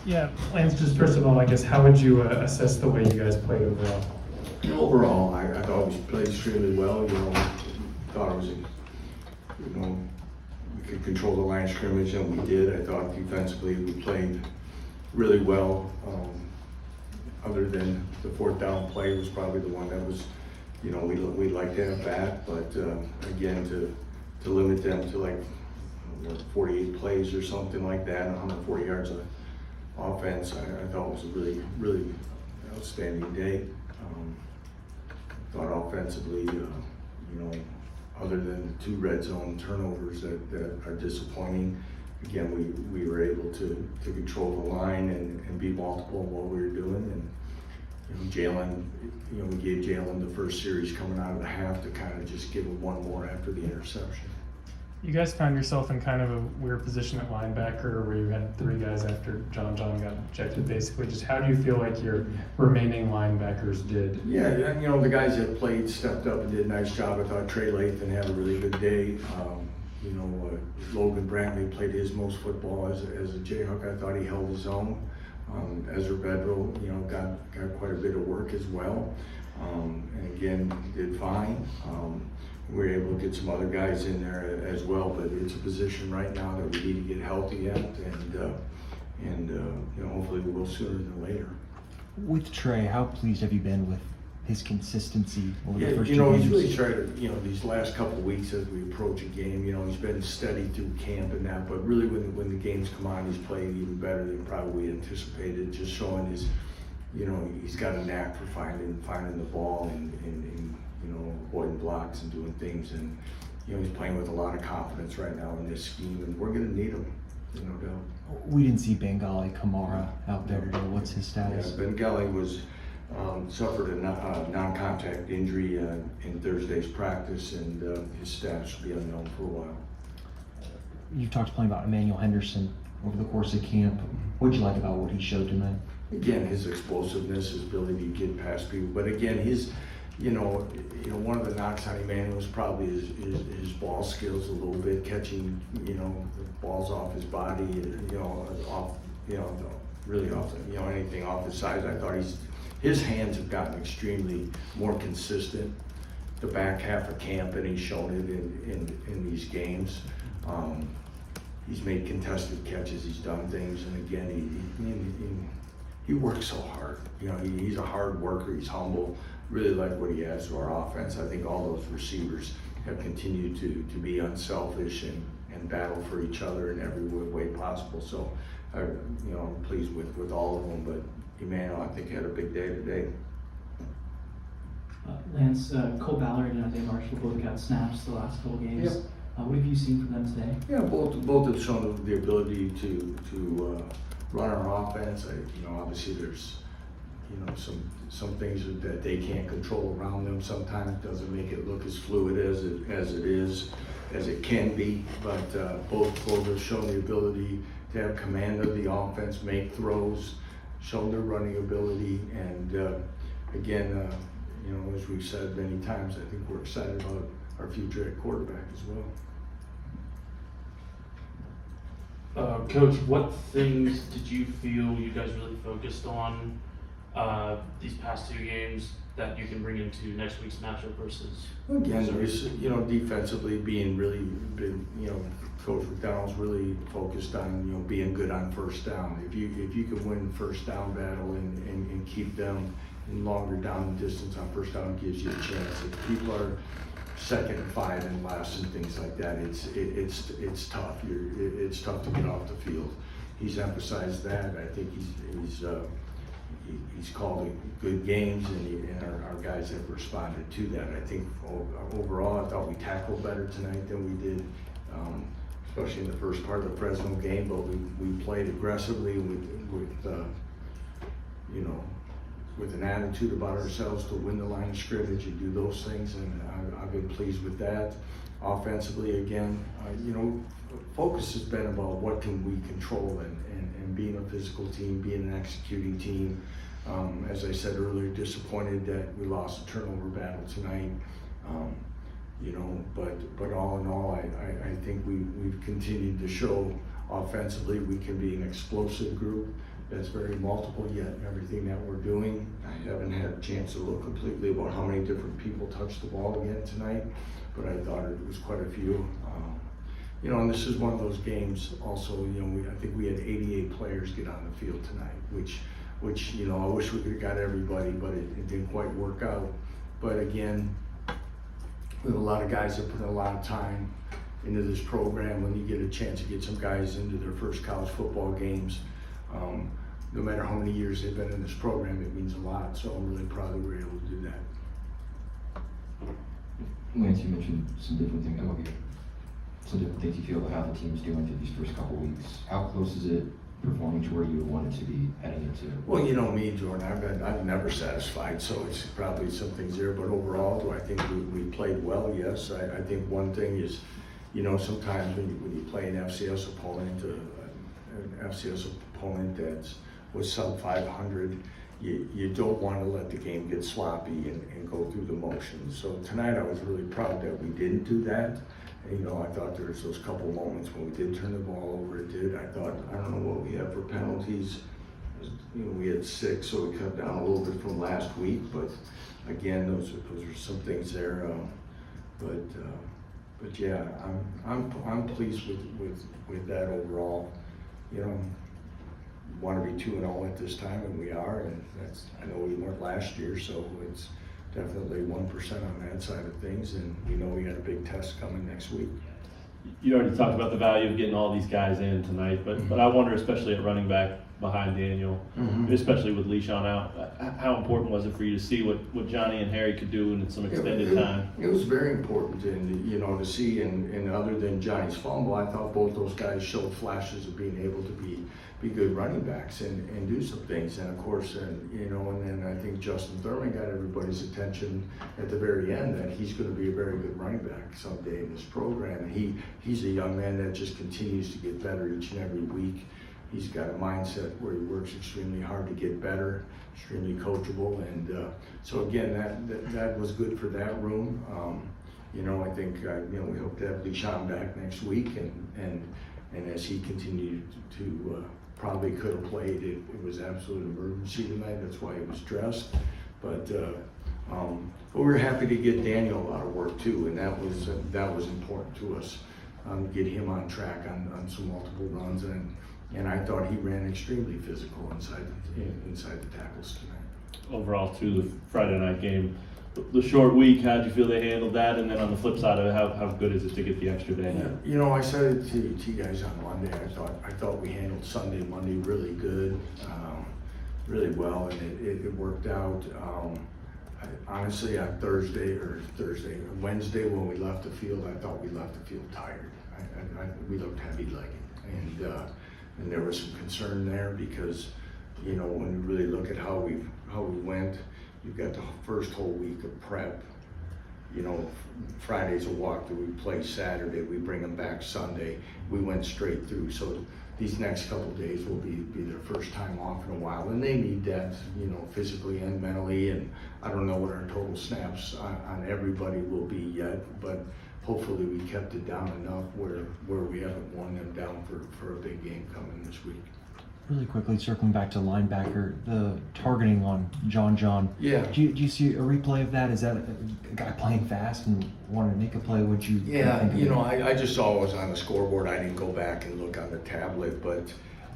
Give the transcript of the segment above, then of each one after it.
Yeah, Lance, just first of all, I guess, how would you assess the way you guys played overall? Overall, I thought we played extremely well. Thought it was, we could control the line of scrimmage, and we did. I thought defensively we played really well. Other than the fourth down play was probably the one that was, we'd like to have back, but again, to limit them to like 48 plays or something like that, 140 yards of offense, I thought was a really, really outstanding day. Thought offensively, other than the 2 red zone turnovers that are disappointing, again, we were able to control the line and be multiple in what we were doing. And Jalen, we gave Jalen the first series coming out of the half to kind of just give him one more after the interception. You guys found yourself in kind of a weird position at linebacker where you had 3 guys after John got ejected, basically. Just how do you feel like your remaining linebackers did? Yeah, the guys that played stepped up and did a nice job. I thought Trey Lathan had a really good day. Logan Brantley played his most football as a Jayhawk. I thought he held his own. Ezra Bedrow, got quite a bit of work as well. And again, did fine. We were able to get some other guys in there as well, but it's a position right now that we need to get healthy at, and hopefully we will sooner than later. With Trey, how pleased have you been with his consistency over the first 2 games? games? He's really tried to, these last couple of weeks as we approach a game, he's been steady through camp and that, but really when the games come on, he's playing even better than probably we anticipated, just showing his, he's got a knack for finding the ball and avoiding blocks and doing things, and he's playing with a lot of confidence right now in this scheme, and we're going to need him, no doubt. We didn't see Bengali Kamara out there today. What's his status? Yeah, Bengali was suffered a non-contact injury in Thursday's practice, and his status will be unknown for a while. You've talked plenty about Emmanuel Henderson over the course of camp. What did you like about what he showed tonight? Again, his explosiveness, his ability to get past people, but again, his one of the knocks on Emmanuel was probably his ball skills a little bit, catching, the balls off his body, really off, anything off his sides. I thought his hands have gotten extremely more consistent the back half of camp, and he's shown it in these games. He's made contested catches, he's done things, and again, he works so hard. He's a hard worker, he's humble. Really like what he adds to our offense. I think all those receivers have continued to be unselfish and battle for each other in every way possible. So, I'm pleased with all of them, but Emmanuel, I think, had a big day today. Lance, Cole Ballard and Isaiah Marshall both got snaps the last couple games. Yep. What have you seen from them today? Yeah, both have shown the ability to run our offense. Obviously there's some things that they can't control around them. Sometimes doesn't make it look as fluid as it can be. But both have shown the ability to have command of the offense, make throws, show their running ability, and again, as we've said many times, I think we're excited about our future at quarterback as well. Coach, what things did you feel you guys really focused on these past 2 games that you can bring into next week's matchup versus? Again, there's, defensively being really big, Coach McDonald's really focused on, being good on first down. If you can win first down battle and keep them in longer down distance on first down, gives you a chance. If people are 2nd and 5 and less and things like that, it's tough. It's tough to get off the field. He's emphasized that. I think he's called good games, and our guys have responded to that. I think overall, I thought we tackled better tonight than we did, especially in the first part of the Fresno game. But we played aggressively with an attitude about ourselves to win the line of scrimmage and do those things, and I've been pleased with that. Offensively, again, focus has been about what can we control and being a physical team, being an executing team. As I said earlier, disappointed that we lost the turnover battle tonight. But all in all, I think we've continued to show offensively we can be an explosive group. that's very multiple yet. Everything that we're doing, I haven't had a chance to look completely about how many different people touched the ball again tonight, but I thought it was quite a few. You know, and this is one of those games also, you know, I think we had 88 players get on the field tonight, which, you know, I wish we could have got everybody, but it didn't quite work out. But again, we have a lot of guys that put a lot of time into this program. When you get a chance to get some guys into their first college football games, no matter how many years they've been in this program, it means a lot. So I'm really proud that we were able to do that. Lance, you mentioned some different things. Some different things you feel about how the team's doing through these first couple weeks. How close is it performing to where you want it to be heading into? Well, you know me, Jordan. I'm never satisfied, so it's probably some things there. But overall, do I think we played well? Yes. I think one thing is, you know, sometimes when you play an FCS opponent, that was sub 500, you don't want to let the game get sloppy and go through the motions. So tonight I was really proud that we didn't do that. And, you know, I thought there was those couple moments when we did turn the ball over. It did. I thought, I don't know what we have for penalties. You know, we had 6, so we cut down a little bit from last week. But again, those are some things there. But yeah, I'm pleased with that overall. You know, want to be 2-0 at this time, and we are. And that's, I know we weren't last year, so it's definitely 1% on that side of things, and we know we got a big test coming next week. You already talked about the value of getting all these guys in tonight, but I wonder, especially at running back behind Daniel, especially with Le'Shawn out, how important was it for you to see what Johnny and Harry could do in some extended time? It was very important, and you know, to see, and other than Johnny's fumble, I thought both those guys showed flashes of being able to be good running backs and do some things. And of course, you know, and then I think Justin Thurman got everybody's attention at the very end that he's going to be a very good running back someday in this program. And he's a young man that just continues to get better each and every week. He's got a mindset where he works extremely hard to get better, extremely coachable, and so again, that was good for that room. You know, I think you know, we hope to have Le'Shawn back next week, and as he continued to probably could have played. It was absolute emergency tonight. That's why he was dressed. But we were happy to get Daniel a lot of work too, and that was important to us. Get him on track on some multiple runs, and I thought he ran extremely physical inside the tackles tonight. Overall, too, the Friday night game, the short week, how'd you feel they handled that? And then on the flip side of it, how good is it to get the extra day? Yeah, you know, I said it to you guys on Monday. I thought we handled Monday really good, really well, and it worked out. Honestly, on Wednesday when we left the field, I thought we left the field tired. We looked heavy-legged, and there was some concern there because, you know, when you really look at how we went, you've got the first whole week of prep. You know, Friday's a walkthrough, we play Saturday, we bring them back Sunday. We went straight through, so these next couple of days will be their first time off in a while, and they need that, you know, physically and mentally. And I don't know what our total snaps on everybody will be yet, but hopefully we kept it down enough where we haven't worn them down for a big game coming this week. Really quickly, circling back to linebacker, the targeting on John. Yeah. Do you see a replay of that? Is that a guy playing fast and wanted to make a play? Would you? Yeah, you know, I just saw it was on the scoreboard. I didn't go back and look on the tablet, but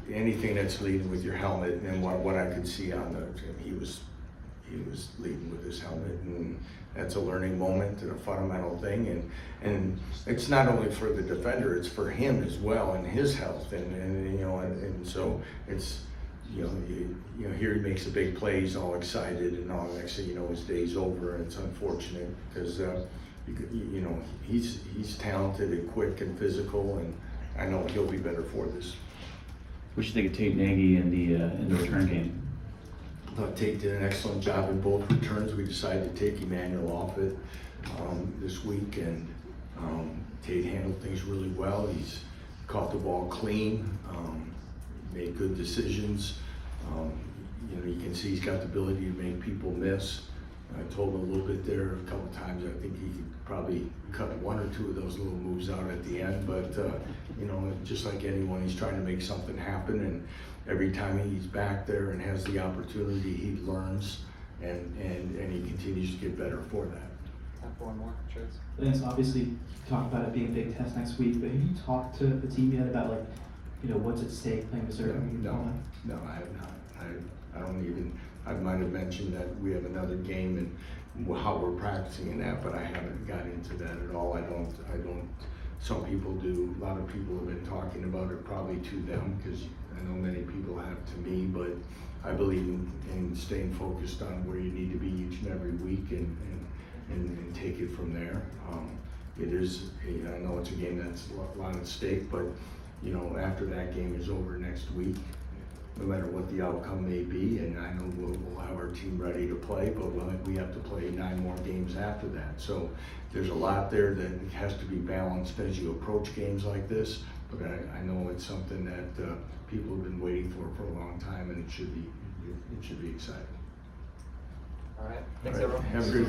anything that's leading with your helmet, and what I could see on he was leading with his helmet, and that's a learning moment and a fundamental thing, and it's not only for the defender, it's for him as well and his health, and you know, and so it's, you know, here he makes a big play, he's all excited, and all next thing you know, his day's over, and it's unfortunate because you know, he's talented and quick and physical, and I know he'll be better for this. What you think of Tate Nagy in the return game? I thought Tate did an excellent job in both returns. We decided to take Emmanuel off it this week, and Tate handled things really well. He's caught the ball clean, made good decisions. You know, you can see he's got the ability to make people miss. I told him a little bit there a couple times. I think he could probably cut one or two of those little moves out at the end, but you know, just like anyone, he's trying to make something happen, every time he's back there and has the opportunity, he learns and he continues to get better for that. Time for one more, Chase. Lance, obviously, you talked about it being a big test next week, but have you talked to the team yet about like, what's at stake playing Missouri? No, I have not. I don't even, I might have mentioned that we have another game and how we're practicing in that, but I haven't got into that at all. I don't, some people do, a lot of people have been talking about it probably to them, because I know many people have to me, but I believe in staying focused on where you need to be each and every week and take it from there. It is, I know it's a game that's a lot at stake, but after that game is over next week, no matter what the outcome may be, and I know we'll have our team ready to play, but we have to play 9 more games after that. So there's a lot there that has to be balanced as you approach games like this, but I know it's something that people have been waiting for a long time, and it should be exciting. All right, thanks All right. everyone. Have a good